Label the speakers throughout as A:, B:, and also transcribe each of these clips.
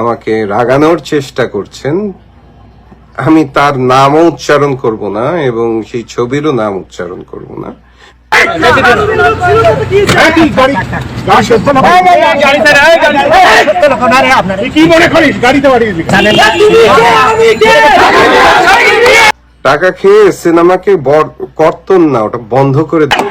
A: আমাকে রাগানোর চেষ্টা করছেন। আমি তার নামও উচ্চারণ করব না এবং সেই ছবিরও নাম উচ্চারণ করব না। টাকা খেয়ে সিনেমাকে কর্তন না, ওটা বন্ধ করে দিন।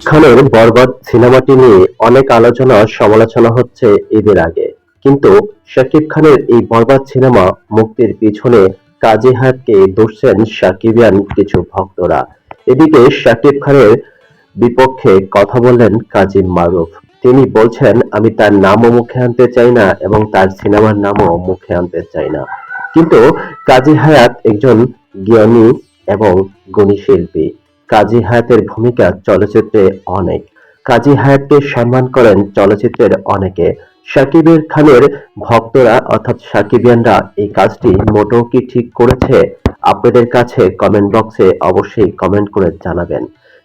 B: খানের বরবাদ সিনেমাটি নিয়ে অনেক আলোচনা সমালোচনা হচ্ছে ঈদের আগে, কিন্তু শাকিব খানের এই বরবাদ সিনেমা মুক্তির পিছনে কাজী হায়াতকে দোষছেন শাকিবিয়ান কিছু ভক্তরা। এদিকে শাকিব খানের বিপক্ষে কথা বললেন কাজী মারুফ। তিনি বলছেন, আমি তার নামও মুখে আনতে চাই না এবং তার সিনেমার নামও মুখে আনতে চাই না, কিন্তু কাজী হায়াত একজন জ্ঞানী এবং গুণী শিল্পী। কাজী হায়াতের ভূমিকা চলচ্চিত্রে অনেক। কাজী হায়াতকে সম্মান করেন চলচ্চিত্রের অনেকে। শাকিবের খানের ভক্তরা অর্থাৎ শাকিবিয়ানরা এই কাজটি মোটেও কি ঠিক করেছে? আপনাদের কাছে কমেন্ট বক্সে অবশ্যই কমেন্ট করে জানাবেন।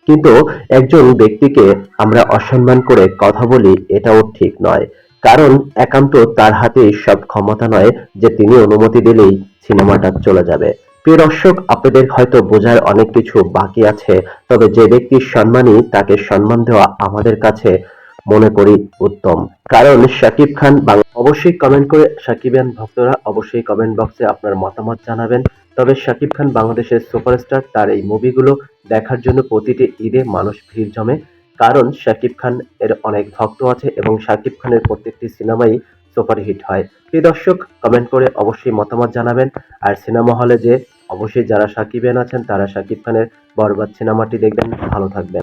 B: কিন্তু একজন ব্যক্তিকে আমরা অসম্মান করে কথা বলি, এটাও ঠিক নয়। কারণ একান্ত তার হাতে সব ক্ষমতা নয় যে তিনি অনুমতি দিলেই সিনেমাটা চলে যাবে। প্রিয় দর্শক, আপনাদের হয়তো বোঝার অনেক কিছু বাকি আছে, তবে যে ব্যক্তির সম্মানী তাকে সম্মান দেওয়া আমাদের কাছে মনে করি উত্তম। কারণ শাকিব খান অবশ্যই কমেন্ট করে শাকিবিয়ান ভক্তরা অবশ্যই কমেন্ট বক্সে আপনার মতামত জানাবেন। তবে শাকিব খান বাংলাদেশের সুপারস্টার, তার এই মুভিগুলো দেখার জন্য প্রতিটি ঈদে মানুষ ভিড় জমে। কারণ শাকিব খান এর অনেক ভক্ত আছে এবং শাকিব খানের প্রত্যেকটি সিনেমাই সুপারহিট হয়। প্রিয় দর্শক, কমেন্ট করে অবশ্যই মতামত জানাবেন। আর সিনেমা হলে যে অবশ্যই যারা শাকিবিয়ান আছেন তারা শাকিব খানের বরবাদ সিনেমাটি দেখবেন। ভালো থাকবেন।